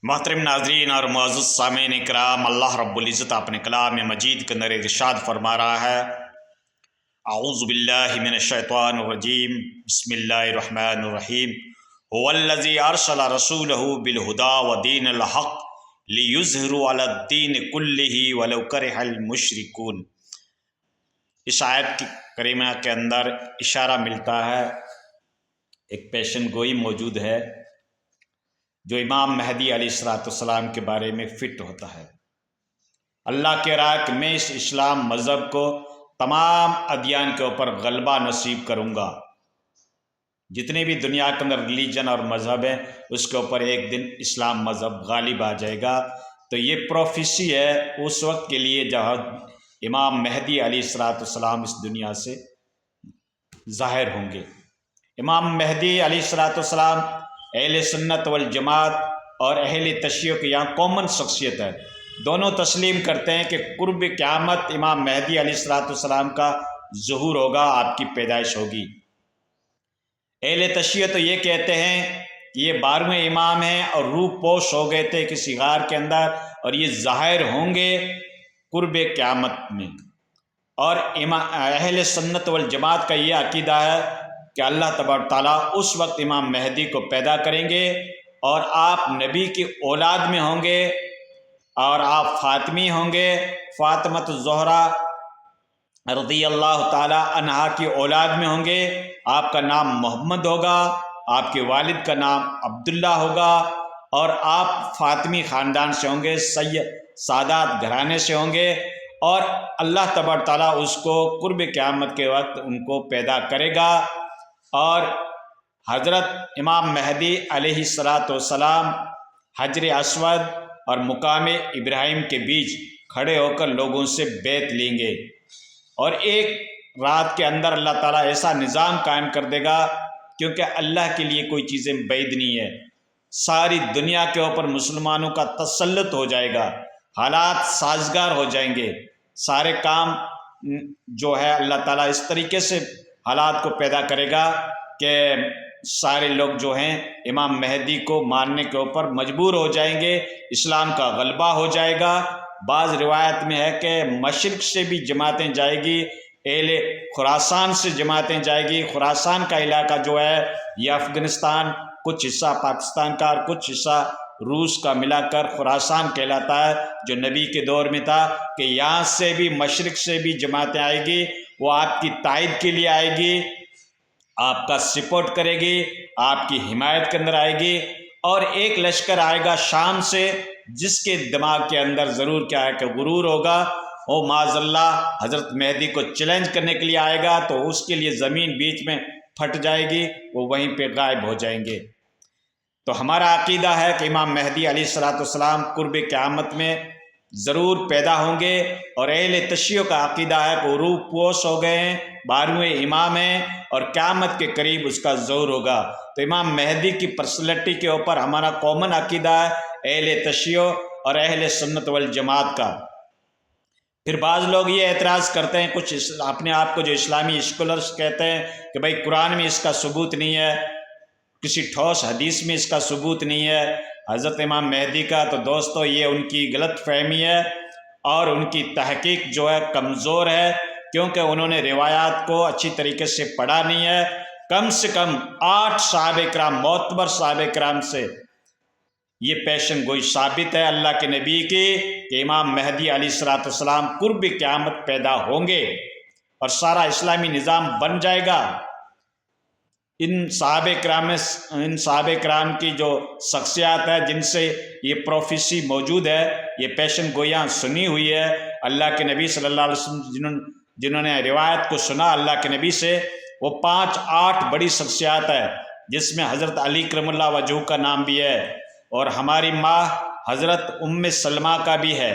मोहतरम नाजरीन और मुअज़्ज़ज़ सामीन इकराम, अल्लाह रब्बुल इज़्ज़त अपने कलाम मजीद के अंदर इरशाद फरमा रहा है, अऊज़ु बिल्लाहि मिनश शैतानिर रजीम, बिस्मिल्लाहिर्रहमानिर रहीम, हुवल्लज़ी अरसला रसूलहु बिल हुदा व दीनिल हक़ लियुज़हिरहु अलद्दीन कुल्लिही वलौ करिहल मुशरिकून। इस आयत की करीमा के अंदर इशारा मिलता है, एक पेशन गोई मौजूद है जो इमाम महदी अलैहिस्सलाम के बारे में फ़िट होता है। अल्लाह के राह में इस इस्लाम मज़हब को तमाम अदियान के ऊपर गलबा नसीब करूँगा। जितने भी दुनिया के अंदर रिलीजन और मज़हब हैं उसके ऊपर एक दिन इस्लाम मज़हब गालिब आ जाएगा। तो ये प्रोफेसी है उस वक्त के लिए जब इमाम महदी अलैहिस्सलाम इस दुनिया से ज़ाहिर होंगे। इमाम महदी अलैहिस्सलाम अहले सुन्नत वल जमात और अहले तशय्युअ की यहाँ कॉमन शख्सियत है। दोनों तस्लीम करते हैं कि कुर्ब क़यामत इमाम महदी अलैहिस्सलाम का ज़ुहूर होगा, आपकी पैदाइश होगी। अहले तशय्युअ तो ये कहते हैं कि ये 12वें इमाम हैं और रूह पोश हो गए थे किसी गार के अंदर और ये ज़ाहिर होंगे कुर्ब क़यामत में। और अहले सुन्नत वल जमात का ये अकीदा है कि अल्लाह तबारक ताला उस वक्त इमाम महदी को पैदा करेंगे और आप नबी की औलाद में होंगे और आप फ़ातिमी होंगे, फ़ातिमत ज़ोहरा रज़ियल्लाहु ताला अन्हा की औलाद में होंगे। आपका नाम मोहम्मद होगा, आपके वालिद का नाम अब्दुल्ला होगा और आप फ़ातिमी ख़ानदान से होंगे, सैयद सादात घराने से होंगे। और अल्लाह तबारक ताला उसको कुर्ब क़यामत के वक्त उनको पैदा करेगा और हज़रत इमाम महदी अलैहिस्सलाम हजर अस्वद और मुकाम इब्राहिम के बीच खड़े होकर लोगों से बैत लेंगे और एक रात के अंदर अल्लाह ताला ऐसा निज़ाम कायम कर देगा, क्योंकि अल्लाह के लिए कोई चीज़ें बैद नहीं है। सारी दुनिया के ऊपर मुसलमानों का तसल्लुत हो जाएगा, हालात साजगार हो जाएंगे, सारे काम जो है अल्लाह ताला इस तरीके से हालात को पैदा करेगा कि सारे लोग जो हैं इमाम महदी को मानने के ऊपर मजबूर हो जाएंगे, इस्लाम का गलबा हो जाएगा। बाज़ रिवायत में है कि मशरिक़ से भी जमातें जाएगी, एले खुरासान से जमातें जाएगी। खुरासान का इलाका जो है ये अफ़गानिस्तान, कुछ हिस्सा पाकिस्तान का और कुछ हिस्सा रूस का मिलाकर खुरासान कहलाता है, जो नबी के दौर में था कि यहाँ से भी मशरिक़ से भी जमातें आएगी, वो आपकी तायद के लिए आएगी, आपका सपोर्ट करेगी, आपकी हिमायत के अंदर आएगी। और एक लश्कर आएगा शाम से जिसके दिमाग के अंदर ज़रूर क्या है कि गुरूर होगा, वो माज़अल्लाह हज़रत महदी को चैलेंज करने के लिए आएगा, तो उसके लिए ज़मीन बीच में फट जाएगी, वो वहीं पे गायब हो जाएंगे। तो हमारा अकीदा है कि इमाम महदी अलैहिस्सलाम कुर्ब क़यामत में ज़रूर पैदा होंगे और अहले तशय्युअ का अकीदा है कि रूह पोश हो गए हैं, 12वें इमाम हैं और क़यामत के करीब उसका ज़ोर होगा। तो इमाम महदी की पर्सनैलिटी के ऊपर हमारा कॉमन अकीदा है अहले तशय्युअ और अहले सुन्नत वल जमात का। फिर बाज़ लोग ये एतराज़ करते हैं, कुछ अपने आप को जो इस्लामी स्कॉलर्स कहते हैं कि भाई कुरान में इसका सबूत नहीं है, किसी ठोस हदीस में इसका सबूत नहीं है हज़रत इमाम महदी का। तो दोस्तों ये उनकी गलत फहमी है और उनकी तहकीक जो है कमज़ोर है, क्योंकि उन्होंने रिवायात को अच्छी तरीके से पढ़ा नहीं है। कम से कम 8 सहाबे किराम, मोतबर सहाबे किराम से ये पेशन गोई साबित है अल्लाह के नबी की कि इमाम महदी अलैहिस्सलाम कुर्ब क़यामत पैदा होंगे और सारा इस्लामी निज़ाम बन जाएगा। इन सहाबे किराम की जो शख्सियात है जिनसे ये प्रोफेसी मौजूद है, ये पेशन गोयाँ सुनी हुई है अल्लाह के नबी सल्लल्लाहु अलैहि वसल्लम, जिन्होंने रिवायत को सुना अल्लाह के नबी से, वो 5-8 बड़ी शख्सियात है, जिसमें हज़रत अली करमुल्लाह वजहू का नाम भी है और हमारी माँ हज़रत उम्मे सलमा का भी है,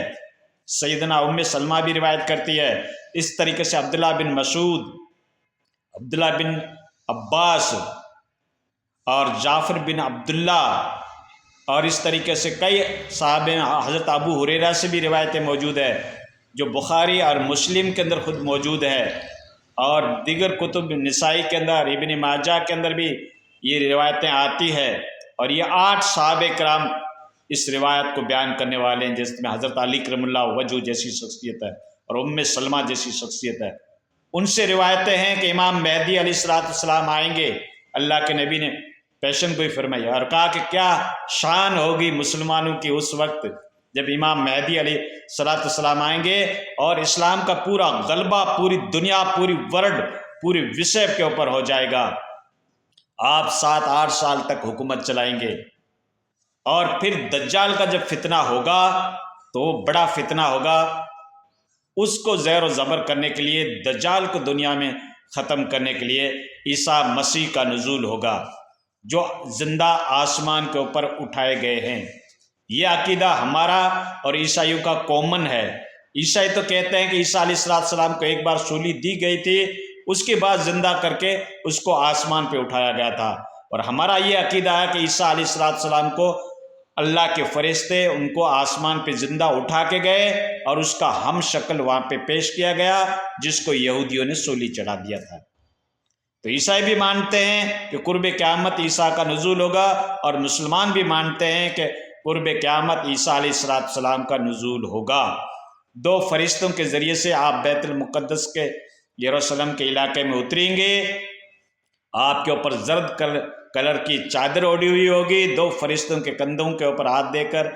सैयदना उम्मे सलमा भी रिवायत करती है। इस तरीके से अब्दुल्ला बिन मसूद, अब्दुल्ला बिन अब्बास और जाफ़र बिन अब्दुल्ला और इस तरीके से कई साहबे, हज़रत अबू हुरैरा से भी रिवायतें मौजूद है जो बुखारी और मुस्लिम के अंदर ख़ुद मौजूद है और दीगर कुतुब निसाई के अंदर, इब्न माजा के अंदर भी ये रिवायतें आती है। और ये 8 सहाबे किराम اس روایت کو بیان کرنے والے ہیں، جس میں حضرت علی کرم اللہ وجہ جیسی شخصیت ہے اور ام سلمہ جیسی شخصیت ہے۔ ان سے روایتیں ہیں کہ امام مہدی علیہ السلام آئیں گے۔ اللہ کے نبی نے پیشن گوئی فرمائی اور کہا کہ کیا شان ہوگی مسلمانوں کی اس وقت جب امام مہدی علیہ السلام آئیں گے اور اسلام کا پورا غلبہ پوری دنیا، پوری ورلڈ، پوری وشو کے اوپر ہو جائے گا۔ آپ 7-8 سال تک حکومت چلائیں گے، اور پھر دجال کا جب فتنہ ہوگا تو وہ بڑا فتنہ ہوگا، اس کو زیر و زبر کرنے کے لیے، دجال کو دنیا میں ختم کرنے کے لیے عیسیٰ مسیح کا نزول ہوگا، جو زندہ آسمان کے اوپر اٹھائے گئے ہیں۔ یہ عقیدہ ہمارا اور عیسائیوں کا کامن ہے۔ عیسائی تو کہتے ہیں کہ عیسیٰ علیہ السلام کو ایک بار سولی دی گئی تھی، اس کے بعد زندہ کر کے اس کو آسمان پہ اٹھایا گیا تھا، اور ہمارا یہ عقیدہ ہے کہ عیسیٰ علیہ السلام کو اللہ کے فرشتے ان کو آسمان پہ زندہ اٹھا کے گئے اور اس کا ہم شکل وہاں پہ پیش کیا گیا، جس کو یہودیوں نے سولی چڑھا دیا تھا۔ تو عیسائی بھی مانتے ہیں کہ قرب قیامت عیسیٰ کا نزول ہوگا، اور مسلمان بھی مانتے ہیں کہ قرب قیامت عیسیٰ علیہ السلام کا نزول ہوگا۔ 2 فرشتوں کے ذریعے سے آپ بیت المقدس کے یروشلم کے علاقے میں اتریں گے، آپ کے اوپر زرد کلر کی چادر اوڑھی ہوئی ہوگی، 2 فرشتوں کے کندھوں کے اوپر ہاتھ دے کر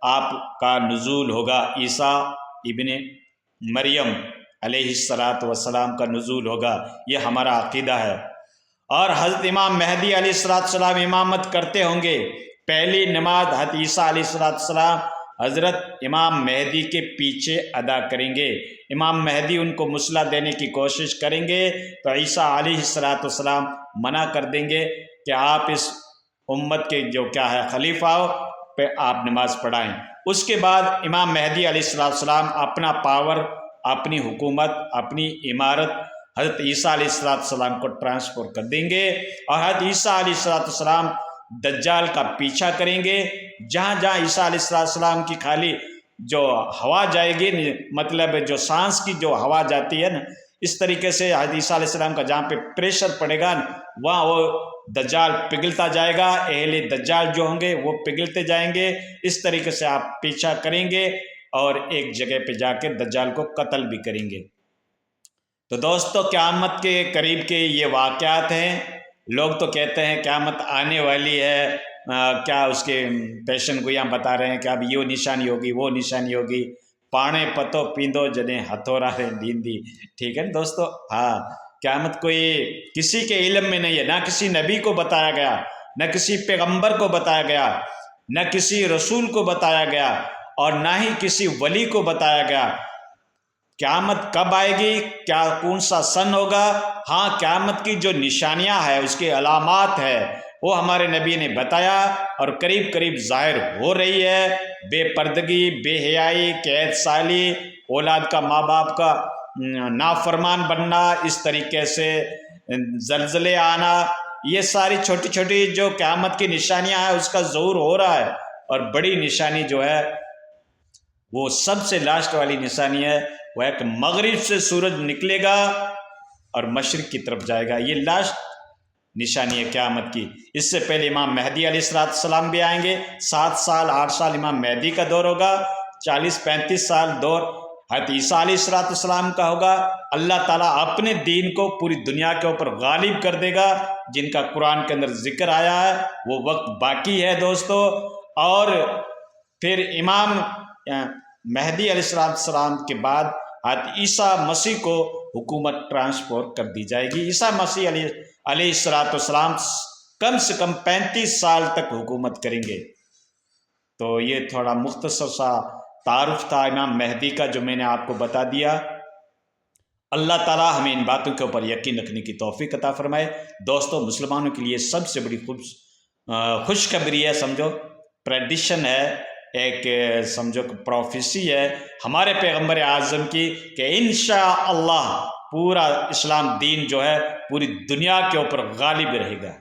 آپ کا نزول ہوگا۔ عیسیٰ ابن مریم علیہ السلام کا نزول ہوگا، یہ ہمارا عقیدہ ہے۔ اور حضرت امام مہدی علیہ السلام امامت کرتے ہوں گے۔ پہلی نماز حضرت عیسیٰ علیہ السلام حضرت امام مہدی کے پیچھے ادا کریں گے۔ امام مہدی ان کو مسئلہ دینے کی کوشش کریں گے تو عیسیٰ علیہ السلام منع کر دیں گے کہ آپ اس امت کے جو کیا ہے خلیفہ ہو پہ آپ نماز پڑھائیں۔ اس کے بعد امام مہدی علیہ السلام اپنا پاور، اپنی حکومت، اپنی عمارت حضرت عیسیٰ علیہ السلام کو ٹرانسفر کر دیں گے، اور حضرت عیسیٰ علیہ السلام دجال کا پیچھا کریں گے۔ جہاں جہاں عیسیٰ علیہ السلام کی خالی جو ہوا جائے گی، مطلب جو سانس کی جو ہوا جاتی ہے نا، اس طریقے سے حضرت عیسیٰ علیہ السلام کا جہاں پہ پریشر پڑے گا وہاں وہ دجال پگھلتا جائے گا، اہل دجال جو ہوں گے وہ پگھلتے جائیں گے۔ اس طریقے سے آپ پیچھا کریں گے اور ایک جگہ پہ جا کے دجال کو قتل بھی کریں گے۔ تو دوستو، قیامت کے قریب کے یہ واقعات ہیں۔ لوگ تو کہتے ہیں قیامت آنے والی ہے، کیا اس کے پیشن گویاں بتا رہے ہیں کہ اب یہ نشانی ہوگی، وہ نشانی ہوگی، پانے پتو پیندو جنے ہتھورا رے دیندی۔ ٹھیک ہے نا دوستو؟ ہاں، قیامت کوئی کسی کے علم میں نہیں ہے، نہ کسی نبی کو بتایا گیا، نہ کسی پیغمبر کو بتایا گیا، نہ کسی رسول کو بتایا گیا، اور نہ ہی کسی ولی کو بتایا گیا۔ قیامت کب آئے گی، کیا کون سا سن ہوگا؟ ہاں، قیامت کی جو نشانیاں ہیں، اس کی علامات ہے، وہ ہمارے نبی نے بتایا اور قریب قریب ظاہر ہو رہی ہے۔ بے پردگی، بے حیائی، قید سالی، اولاد کا ماں باپ کا نافرمان بننا، اس طریقے سے زلزلے آنا، یہ ساری چھوٹی چھوٹی جو قیامت کی نشانیاں ہیں اس کا ظہور ہو رہا ہے۔ اور بڑی نشانی جو ہے وہ سب سے لاسٹ والی نشانی ہے، وہ ہے کہ مغرب سے سورج نکلے گا اور مشرق کی طرف جائے گا۔ یہ لاسٹ نشانی ہے قیامت کی۔ اس سے پہلے امام مہدی علیہ السلام بھی آئیں گے۔ 7 سال 8 سال امام مہدی کا دور ہوگا، 40-35 سال دور حضرت عیسیٰ علیہ السلام کا ہوگا۔ اللہ تعالیٰ اپنے دین کو پوری دنیا کے اوپر غالب کر دے گا، جن کا قرآن کے اندر ذکر آیا ہے۔ وہ وقت باقی ہے دوستو، اور پھر امام مہدی علیہ السلام کے بعد حضرت عیسیٰ مسیح کو حکومت ٹرانسفر کر دی جائے گی۔ عیسیٰ مسیح علیہ السلام کم سے کم 35 سال تک حکومت کریں گے۔ تو یہ تھوڑا مختصر سا تعارف تھا امام مہدی کا، جو میں نے آپ کو بتا دیا۔ اللہ تعالیٰ ہمیں ان باتوں کے اوپر یقین رکھنے کی توفیق عطا فرمائے۔ دوستو، مسلمانوں کے لیے سب سے بڑی خوشخبری ہے، سمجھو پریڈکشن ہے، ایک سمجھو پروفیسی ہے ہمارے پیغمبر اعظم کی، کہ انشاءاللہ پورا اسلام دین جو ہے پوری دنیا کے اوپر غالب رہے گا۔